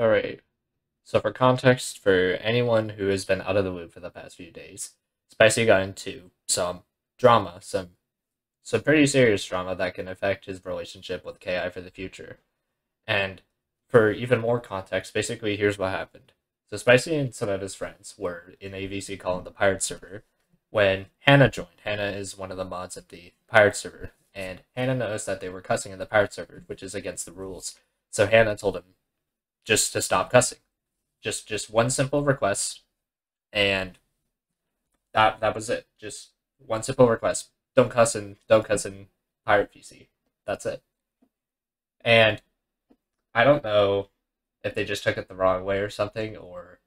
Alright, so for context, for anyone who has been out of the loop for the past few days, Spicy got into some drama, some pretty serious drama that can affect his relationship with KI for the future. And for even more context, basically here's what happened. So Spicy and some of his friends were in a VC called the Pirate server when Hannah joined. Hannah is one of the mods of the Pirate server, and Hannah noticed that they were cussing in the Pirate server, which is against the rules. So Hannah told him just to stop cussing. Just one simple request, and that was it. Just one simple request. Don't cuss in Pirate PC. That's it. And I don't know if they just took it the wrong way or something, or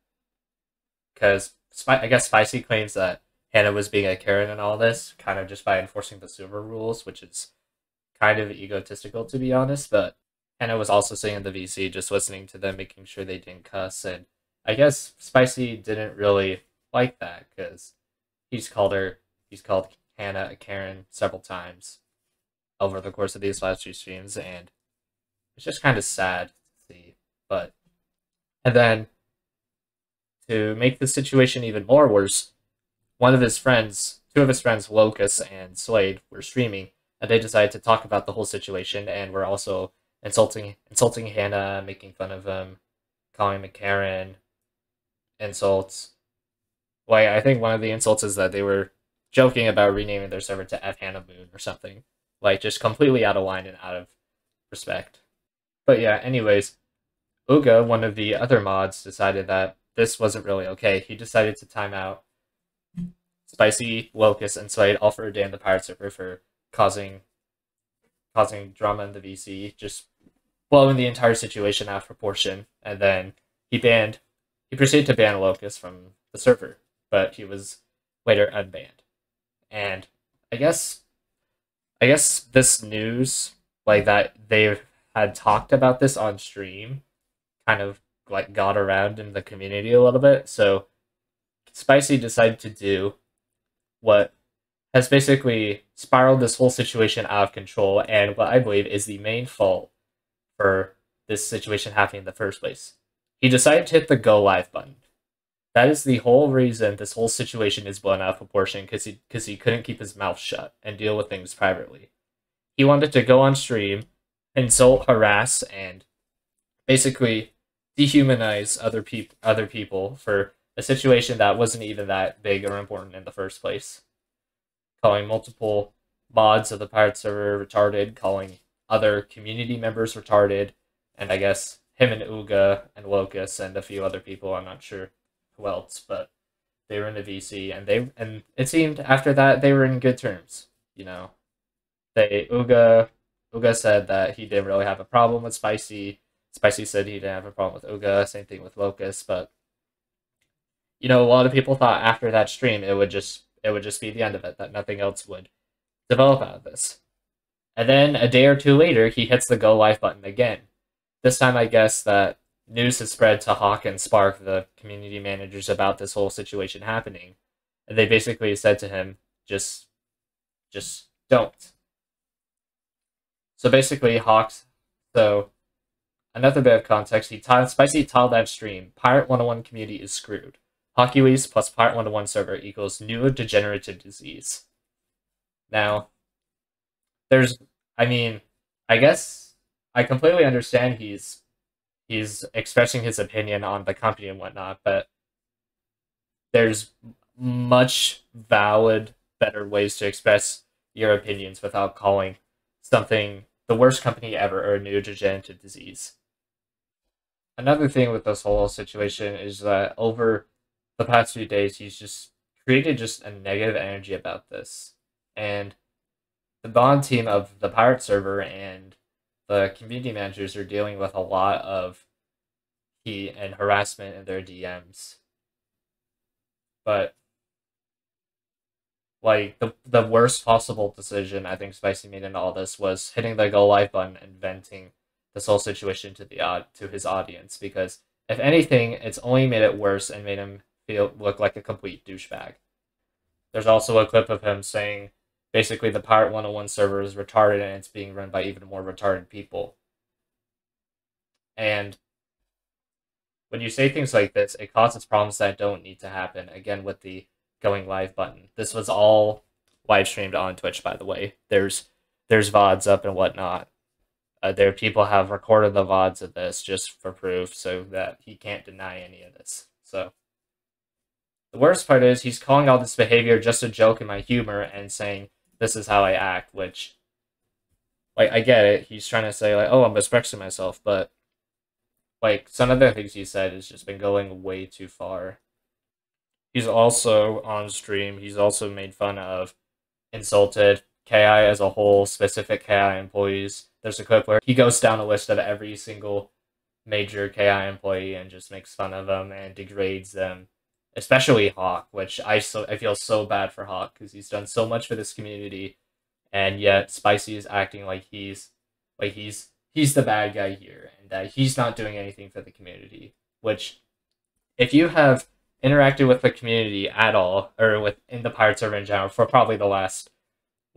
because I guess Spicy claims that Hannah was being a Karen and all this, kind of just by enforcing the server rules, which is kind of egotistical to be honest. But Hannah was also sitting in the VC, just listening to them, making sure they didn't cuss, and I guess Spicy didn't really like that because he's called Hannah a Karen several times over the course of these last two streams, and it's just kind of sad to see. But and then to make the situation even more worse, two of his friends, Locus and Slade, were streaming, and they decided to talk about the whole situation, and were also insulting Hannah, making fun of him, calling him a Karen, insults. Like I think one of the insults is that they were joking about renaming their server to F Hannah Moon or something, like just completely out of line and out of respect. But yeah, anyways, Uga, one of the other mods, decided that this wasn't really okay. He decided to time out Spicy, Locust, and Slade all for a day in the Pirate server for causing drama in the VC, just blowing the entire situation out of proportion. And then he proceeded to ban Locust from the server, but he was later unbanned. And I guess I guess this news, like that they had talked about this on stream, kind of like got around in the community a little bit. So Spicy decided to do what has basically spiraled this whole situation out of control, and what I believe is the main fault for this situation happening in the first place. He decided to hit the go live button. That is the whole reason this whole situation is blown out of proportion, because he couldn't keep his mouth shut and deal with things privately. He wanted to go on stream, insult, harass, and basically dehumanize other people for a situation that wasn't even that big or important in the first place. Calling multiple mods of the pirate server retarded, calling other community members retarded, and I guess him and Uga and Locus and a few other people, I'm not sure who else, but they were in the VC, and it seemed after that they were in good terms. You know, they Uga said that he didn't really have a problem with Spicy. Spicy said he didn't have a problem with Uga. Same thing with Locus, but a lot of people thought after that stream it would just be the end of it, that nothing else would develop out of this. And then a day or two later, he hits the go live button again. This time, I guess that news has spread to Hawk and Spark, the community managers, about this whole situation happening, and they basically said to him, just don't. So basically, So another bit of context: Spicy tiled that stream. Pirate101 community is screwed. HockeyWeeze plus Pirate101 server equals new degenerative disease. Now, I guess I completely understand he's expressing his opinion on the company and whatnot, but there's much valid, better ways to express your opinions without calling something the worst company ever or a new degenerative disease. Another thing with this whole situation is that over the past few days, he's just created just a negative energy about this. And the bond team of the pirate server and the community managers are dealing with a lot of heat and harassment in their DMs. But like the worst possible decision I think Spicy made in all this was hitting the go live button and venting this whole situation to his audience, because if anything, it's only made it worse and made him look like a complete douchebag. There's also a clip of him saying basically the Pirate101 server is retarded and it's being run by even more retarded people. And when you say things like this, it causes problems that don't need to happen. Again, with the going live button. This was all live streamed on Twitch, by the way. There's VODs up and whatnot. There people have recorded the VODs of this just for proof, so that he can't deny any of this. So the worst part is he's calling all this behavior just a joke in my humor and saying this is how I act, which, like, I get it. He's trying to say, like, oh, I'm expressing myself, but, like, some of the things he said has just been going way too far. He's also, on stream, he's also made fun of, insulted KI as a whole, specific KI employees. There's a clip where he goes down a list of every single major KI employee and just makes fun of them and degrades them, especially Hawk, which I feel so bad for Hawk because he's done so much for this community, and yet Spicy is acting like he's the bad guy here and that he's not doing anything for the community. Which, if you have interacted with the community at all, or in the Pirate server in general for probably the last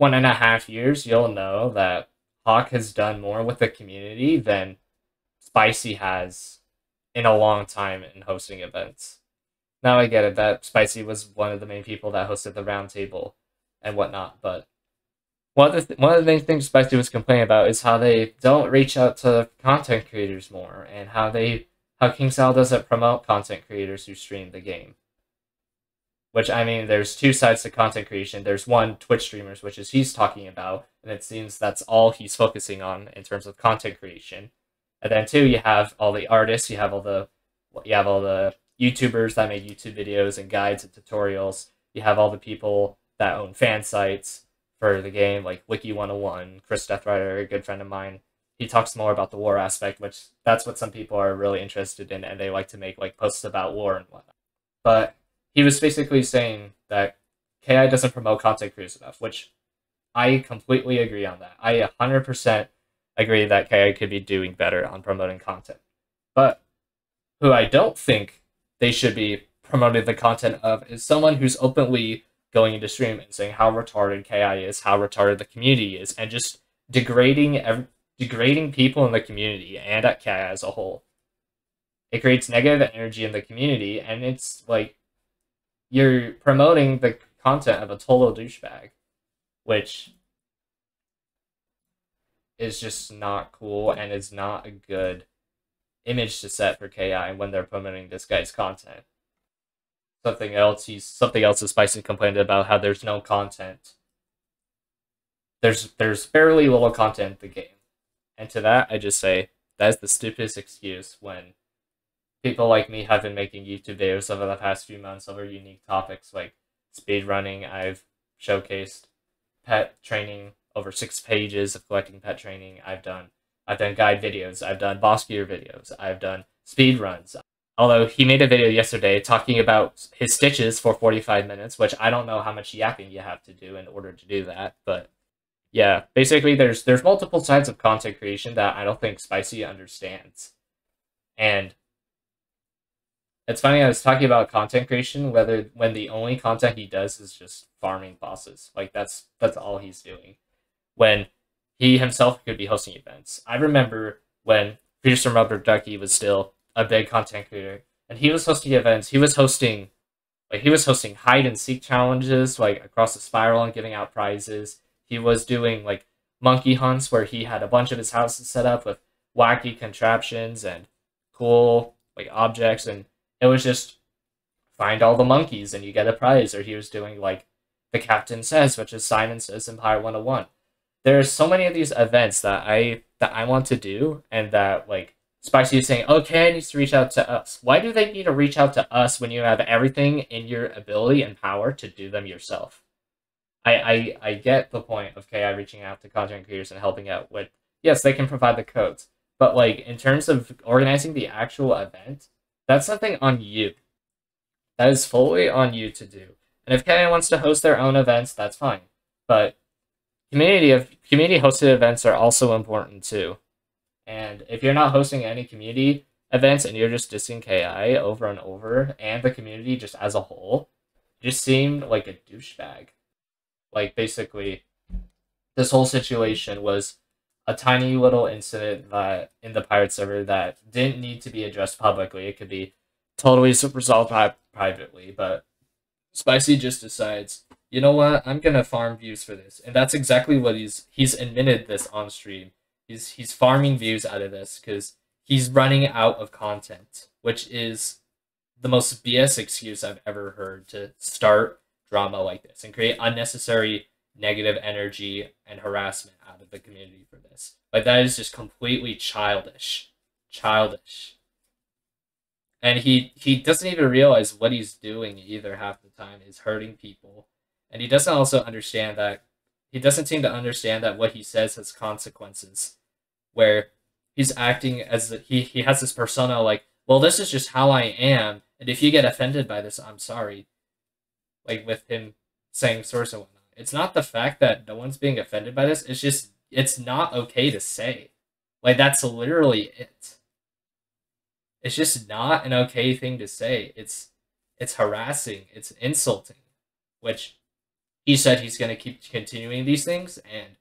1.5 years, you'll know that Hawk has done more with the community than Spicy has in a long time in hosting events. Now I get it that Spicy was one of the main people that hosted the roundtable and whatnot, but one of the main things Spicy was complaining about is how they don't reach out to content creators more, and how King Sal doesn't promote content creators who stream the game. Which, I mean, there's two sides to content creation. There's one, Twitch streamers, which is he's talking about, and it seems that's all he's focusing on in terms of content creation. And then two, you have all the artists, you have all the YouTubers that make YouTube videos and guides and tutorials. You have all the people that own fan sites for the game, like Wiki101, Chris Deathrider, a good friend of mine. He talks more about the war aspect, which that's what some people are really interested in, and they like to make like posts about war and whatnot. But he was basically saying that KI doesn't promote content creators enough, which I completely agree on that. I 100% agree that KI could be doing better on promoting content. But who I don't think they should be promoting the content of is someone who's openly going into stream and saying how retarded KI is, how retarded the community is, and just degrading people in the community and at KI as a whole. It creates negative energy in the community, and it's like you're promoting the content of a total douchebag, which is just not cool and is not a good image to set for KI when they're promoting this guy's content. Something else is Spicy complained about how there's no content. There's fairly little content in the game. And to that, I just say, that is the stupidest excuse when people like me have been making YouTube videos over the past few months over unique topics like speedrunning. I've showcased pet training, over 6 pages of collecting pet training. I've done guide videos, I've done boss gear videos, I've done speedruns. Although he made a video yesterday talking about his stitches for 45 minutes, which I don't know how much yapping you have to do in order to do that, but yeah, basically there's multiple sides of content creation that I don't think Spicy understands. And it's funny, I was talking about content creation, when the only content he does is just farming bosses. Like, that's all he's doing. When he himself could be hosting events. I remember when Peterson Rubber Ducky was still a big content creator, and he was hosting events. He was hosting hide and seek challenges, like across the spiral, and giving out prizes. He was doing like monkey hunts where he had a bunch of his houses set up with wacky contraptions and cool like objects, and it was just find all the monkeys and you get a prize. Or he was doing like the Captain Says, which is Simon Says in Pirate101. There are so many of these events that I want to do, and that like Spicy is saying, okay, I need to reach out to us. Why do they need to reach out to us when you have everything in your ability and power to do them yourself? I get the point of KI reaching out to content creators and helping out with, yes, they can provide the codes, but like in terms of organizing the actual event, that's something on you. That is fully on you to do. And if KI wants to host their own events, that's fine. But community hosted events are also important too. And if you're not hosting any community events and you're just dissing KI over and over, and the community just as a whole, you just seemed like a douchebag. Like, basically, this whole situation was a tiny little incident that in the pirate server that didn't need to be addressed publicly. It could be totally resolved privately, but Spicy just decides, you know what, I'm gonna farm views for this, and that's exactly what he's admitted this on stream. He's farming views out of this because he's running out of content, which is the most BS excuse I've ever heard to start drama like this and create unnecessary negative energy and harassment out of the community for this. Like, that is just completely childish. Childish. And he doesn't even realize what he's doing either half the time is hurting people. And he doesn't also understand that he doesn't seem to understand that what he says has consequences. Where he's acting as he has this persona like, well, this is just how I am, and if you get offended by this, I'm sorry. Like with him saying source and whatnot. It's not the fact that no one's being offended by this, it's just it's not okay to say. Like, that's literally it. It's just not an okay thing to say. It's harassing, it's insulting. Which he said he's gonna keep continuing these things, and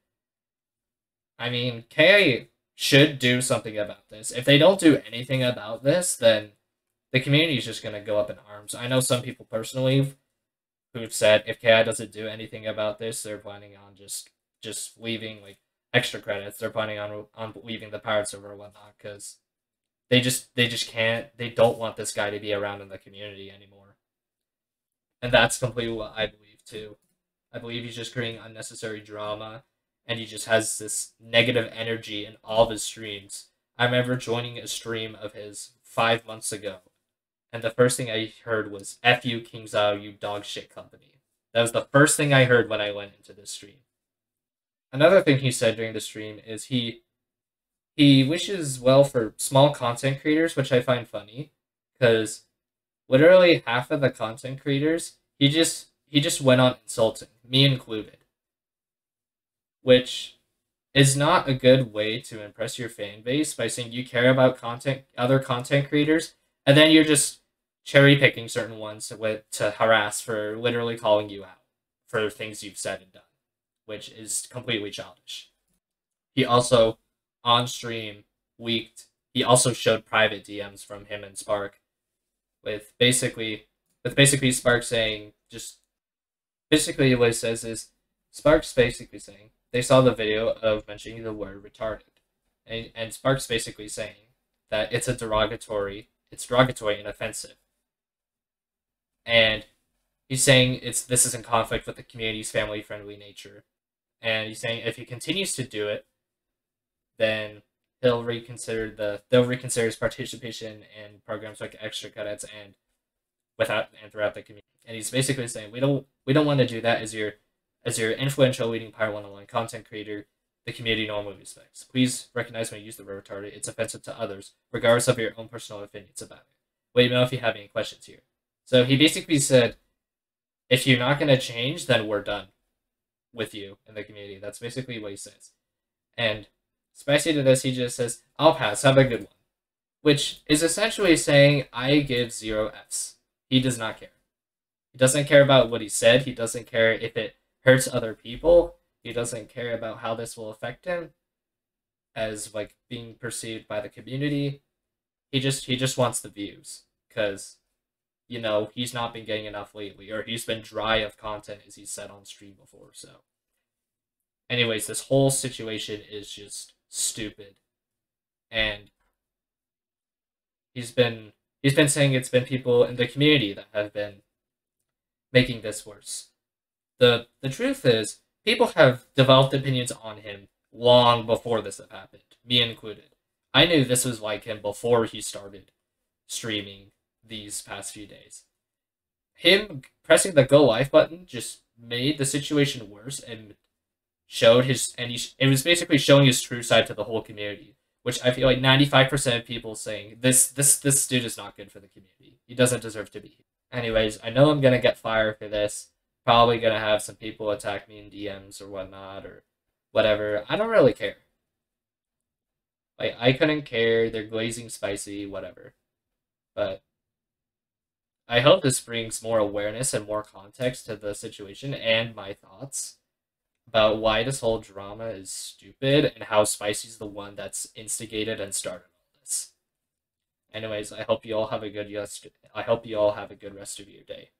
I mean, KA should do something about this. If they don't do anything about this, then the community is just going to go up in arms. I know some people personally who've said if KI doesn't do anything about this, they're planning on just leaving like extra credits. They're planning on leaving the pirate server or whatnot because they just can't. They don't want this guy to be around in the community anymore. And that's completely what I believe too. I believe he's just creating unnecessary drama, and he just has this negative energy in all of his streams. I remember joining a stream of his 5 months ago, and the first thing I heard was "F you, King Zhao, you dog shit company." That was the first thing I heard when I went into this stream. Another thing he said during the stream is he wishes well for small content creators, which I find funny, because literally half of the content creators he just went on insulting, me included, which is not a good way to impress your fan base by saying you care about other content creators, and then you're just cherry picking certain ones to harass for literally calling you out for things you've said and done, which is completely childish. He also, on stream, leaked. He also showed private DMs from him and Spark, with basically Spark saying just basically what it says is Spark's basically saying they saw the video of mentioning the word retarded, and Spark's basically saying that it's derogatory and offensive, and he's saying this is in conflict with the community's family friendly nature, and he's saying if he continues to do it, then they'll reconsider his participation in programs like extra credits and throughout the community. And he's basically saying we don't want to do that as your influential leading Pirate101 content creator. The community normally respects. Please recognize when you use the word retarded, it's offensive to others, regardless of your own personal opinions about it. Let me know if you have any questions here. So he basically said, if you're not going to change, then we're done with you in the community. That's basically what he says. And spicy to this, he just says, I'll pass, have a good one. Which is essentially saying, I give 0 Fs. He does not care. He doesn't care about what he said. He doesn't care if it hurts other people. He doesn't care about how this will affect him as like being perceived by the community. He just wants the views because, you know, he's not been getting enough lately, or he's been dry of content, as he said on stream before. So anyways, this whole situation is just stupid, and he's been saying it's been people in the community that have been making this worse. The truth is, people have developed opinions on him long before this had happened, me included. I knew this was like him before he started streaming these past few days. Him pressing the go live button just made the situation worse and it was basically showing his true side to the whole community, which I feel like 95% of people saying this dude is not good for the community. He doesn't deserve to be here. Anyways, I know I'm gonna get fired for this. Probably gonna have some people attack me in DMs or whatnot or whatever. I don't really care. Like, I couldn't care. They're glazing spicy, whatever. But I hope this brings more awareness and more context to the situation and my thoughts. about why this whole drama is stupid and how Spicy's the one that's instigated and started all this. Anyways, I hope you all have a good rest of your day.